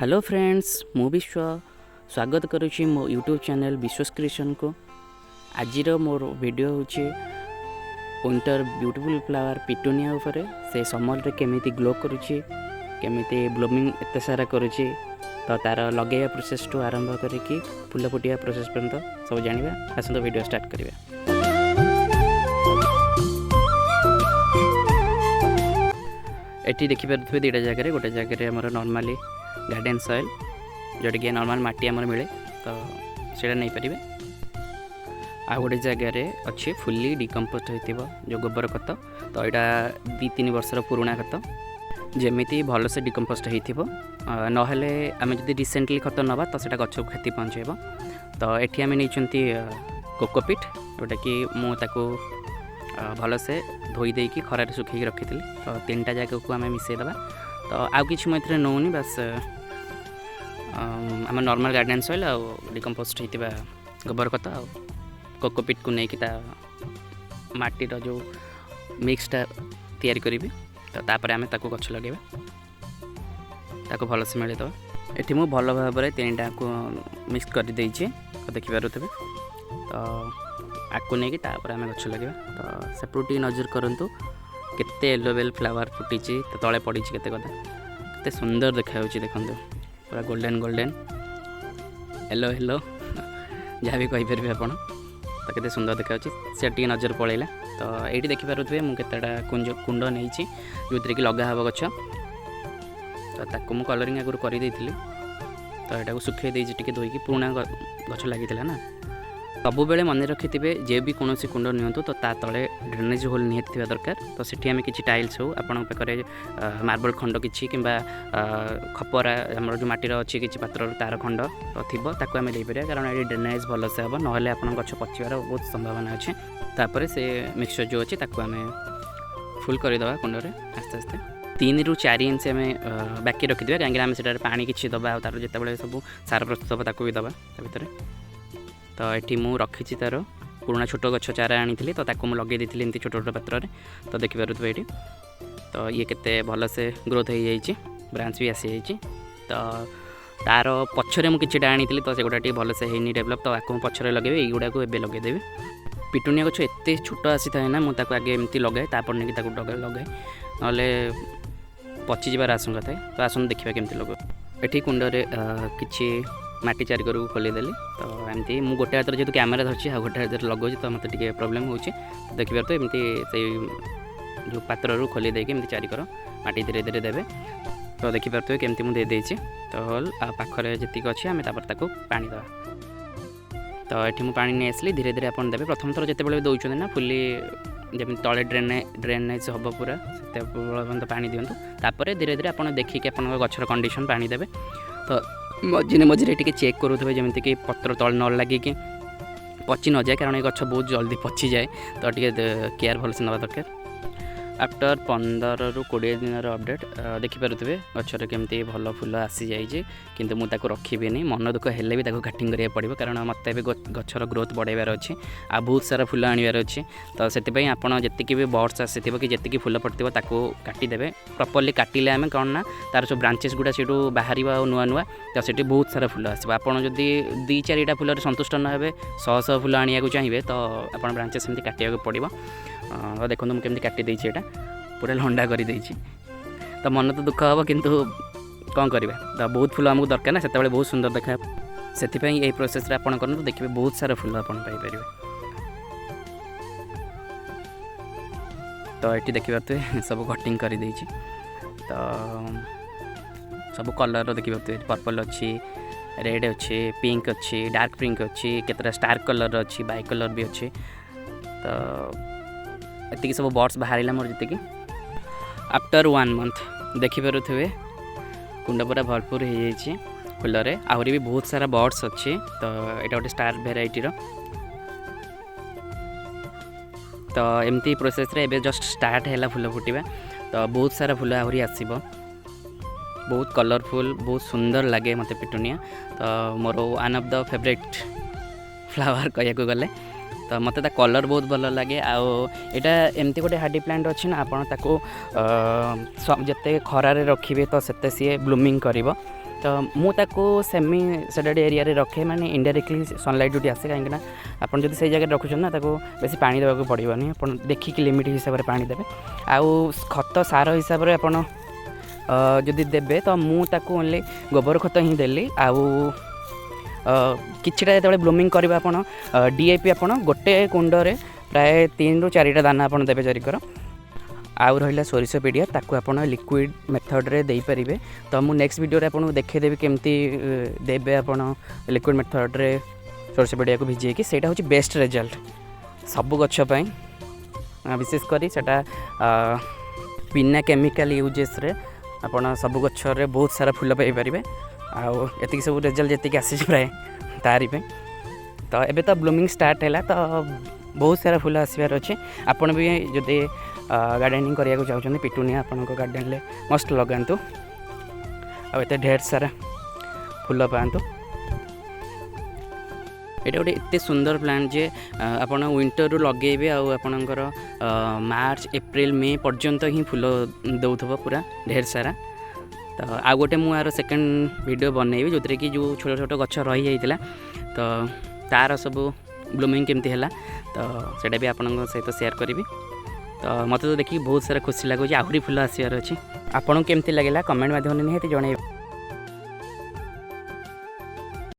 Hello friends, मु विश्व स्वागत करुच्ची मो यूट्यूब चैनल विश्वास क्रिएशन को। आज मोर वीडियो होचे विंटर ब्यूटीफुल फ्लावर पिटूनिया उपरे से समर रे केमिति ग्लो करुच्ची, केमिति ब्लूमिंग एते सारा करुच्ची। तो तार लगेया प्रोसेस टू आरंभ करिकी फूल फुटिया प्रोसेस पर्यंत सब जानिबा। आसंतो वीडियो स्टार्ट करिबा। एटी देखि पारुथबे दुईटा जगह गोटे जगह हमर नॉर्मली गार्डन सॉइल जोटा कि नॉर्मल माटी आमर मिले तो सेटा नहीं पारे। आ गोटे जगार अच्छे फुल्ली डिकम्पोस्ट हो जो गोबर खत, तो यहाँ 2-3 वर्षर पुराणा खत जमीती भल से डिकम्पोस्ट हो ना आम जब रिसेंटली खत नवा तो सेटा गछ को क्षति पहुँचे। तो ये आम नहीं कोकोपीट जोटा कि मुझे भल से धोई देकी खरार सुखी रखी थी। तो 3टा जगह को आम मिसेदबा। तो आउ कि मुझे नौनी बस आम नॉर्मल गार्डन सॉइल आ डिकम्पोस्ट होता गोबर खत आ कोकोपीट को लेकिन माटीर जो मिक्सटा तैयारी करी। तो तापर आम ताको गछ लगे ताको भल से मिले। ये मुझे भल भाव में 3टा को मिक्स कर देछे देखिपारे। तो आपको नहीं आम गछ लगे। तो सेपटी नजर करंतु केते येलोवेल फ्लावर फुटी तो तले पड़ी केते कदा केते सुंदर देखा देखो पूरा गोल्डन गोल्डन येलो येलो जहाँ भी कहींपारे आप तो केते सुंदर देखा से टी नजर पड़ेगा। तो ये देखिपारे मुझे कुंड नहीं जो कि लगा हे गछ। तो ताकू मु कलरिंग आगुरी करदे तो यहाँ सुखे टे धोईकी पुराणा गछ लगी ना। सबु बेले मन रखिथे जे भी कौन कुंड नियंतु तो ता तले ड्रेनेज होल निहाती दरकार। तो सेठी आम कि टाइल्स हो आपण पाखे मार्बल खंड कि खपरा आम जो माटीर अच्छी कि पात्र तार खंड तो थी ताको आम देपर, कारण ये ड्रेनेज भल से हम ना आप गछ पचार बहुत संभावना अच्छे। तापर से मिक्सचर जो अच्छे ताको आम फुल करदे कुंडे आस्ते आस्ते 3 ରୁ 4 इंच आम बाकी रखिदे कहीं से पानी कि दबा तार जिते सब सार प्रस्तुत हम ताको भी दबा भितर। तो ये मुझे रखी तार पुराणा छोट गछ चारा आनी तो ताको मुझे लगे देती एमती छोट छोट पात्र। तो देखिपारे ये तो ये केते भल से ग्रोथ हो जाइए, ब्रांच भी आसी जाइए। तो तार पछरे मुझे किछटा आनी तो से गुड़ा भल से है डेभलप। तो आपको पछरे लगे युवा को एवं लगेदेवी। पिटूनिया गछ एत छोट आसी था ना मुझे आगे एमती लगाए तापर नहीं लगाए ना पचिजार आशंका थाए। तो आसन देखा केमती लगे। ये कुंडे कि माटी चारिकर खोलीदेली। तो एमती मुझे गोटे हाथ जेहतु कैमेरा धरची आ गोटे हाथ लगुच तो मतलब टे प्रोब्लेम हो देखिए। तो एमती से जो पात्र खोली देकी एमती चारिकर माटी धीरे धीरे देवे। तो देखिपारे केमती मुझे देदेची। तो पाखरे जी अच्छे आम तापर पानी दवा। तो ये मुझे पानी नहीं आसली धीरे धीरे आपन देवे। प्रथम थर जिते दौरान ना फुली जमी तले ड्रेनेज हम पूरा से पानी दिंतु। तापर धीरे धीरे आप देखिए आप गचर कंडीशन पानी देवे। तो मझे मझे टे चेक करुवे जमीन कि पत्र तल न लगे कि पची न जाए, कारण ये गछ बहुत जल्दी पची जाए। तो टे केयर भल से ना दरकार। आफ्टर 15 ରୁ 20 दिन अपडेट देखिपारे गचर केमती भल फुल आसी जाइए। किंतु मुझे रखी मन दुख हेल्ले भी काटिंग करा पड़ो, कारण मत गचर ग्रोथ बढ़ाइबार अच्छे आ बहुत सारा फुल आनबार अच्छे। तो से आपड़ी भी बर्ड्स आसी कि जी फुल पड़ो काटिदेवे प्रॉपर्ली काटिले आम कौन ना तार सब ब्रांचेस गुड़ा से बाहर नुआ नुआ। तो से बहुत सारा फुल आसो। आप 2-4टा फुल संतुष्ट न हे 100 फुल आने को चाहिए तो आप ब्रांचेस एमती काटा पड़ो। देखो मुझे केमती काटी देछि एटा पूरा लंडा कर देछि। तो मन तो दुख हम किंतु कौन करवा। तो बहुत फुल आमको दरकार ना से बहुत सुंदर देखा से यही प्रोसेस आप करूँ देखिए बहुत सारा फुल आप पाइपर। तो ये देखिए सब कटिंग कर देछि। तो सब कलर देखिए पर्पल अच्छी, रेड अच्छी, पिंक अच्छी, डार्क पिंक अच्छी, केतरा स्टार कलर अच्छी, बाई कलर भी अच्छी। तो ये सब बर्ड्स बाहर मोर जी आफ्टर 1 मंथ देखिपारे कुंड पूरा भरपूर हो जाए फुलरे। आहरी भी बहुत सारा बर्ड्स अच्छे। तो यहाँ गोटे स्टार भेराइटीर। तो एमती प्रोसेस रे जस्ट स्टार्ट है फुल फुटा। तो बहुत सारा फुल आहरी आसब, बहुत कलरफुल बहुत सुंदर लगे मत पिटूनिया। तो more one of the favourite flower कह गले। तो मत कलर बहुत भल लगे। आटा एमती गोटे हार्डी प्लांट अच्छी ना आपड़ जिते खरारे रखिए तो सेते सी ब्लूमिंग कर तो मुझे सेमी सेडेड एरिया रे रखे माने इनडायरेक्टली सनलाइट जो आसे कहीं आप जो से जगह रखुन ना बेसी पानी देवाक पड़ोनी आप देखिए लिमिट हिसाब से पानी देवे आउ खत सार हिसाब से आपड़ जदि देवे तो मुझे ओनली गोबर खत ही देली आउ किछिटा जो ब्लूमिंग करेंगे आप डीएपी आप गोटे कुंडरे प्राय 3 ରୁ 4टा दाना आप देवे चारिकर आउ रहा सोरिष पिडिया ताकू आप लिक्विड मेथड्रे देपारे तो मुझे नेक्स्ट वीडियो आपको देखदेवी केमती देवे आप लिक्विड मेथड्रे सोरिष पिडिया को भिजे कि सेटा हूँ बेस्ट रिजल्ट सबू गछपाई विशेषकर सेटा बिना केमिकल यूजेस रे आप सबू गच्छरे बहुत सारा फूल पाइपर आउ ये सब रिजल्ट जी आसी प्राय तारी तो एबे तो ब्लूमिंग स्टार्ट है तो बहुत सारा फूल आसबार अच्छे आपड़ भी जदि गार्डनिंग करने चाहते पिटुनिया आपण गार्डन में मस्त लगातु आते ढेर सारा फूल पातु ये गोटे एत सुंदर प्लांट जे आपण विंटर रू लगे आपणकर मार्च एप्रिल मे पर्यंत ही फूल दौथब पूरा ढेर सारा तो आ गोटे मुझे सेकेंड वीडियो बनैबी जो कि जो छोट छोट गछ रही जाइतिला तो तार सब ब्लूमिंग केमती है तो सेटा भी आपण सहित शेयर करी तो मत तो देखिए बहुत सारा खुशी लगुच आहरी फूल आसबार अच्छी आपको केमती लगे कमेंट माध्यम निहाती जन।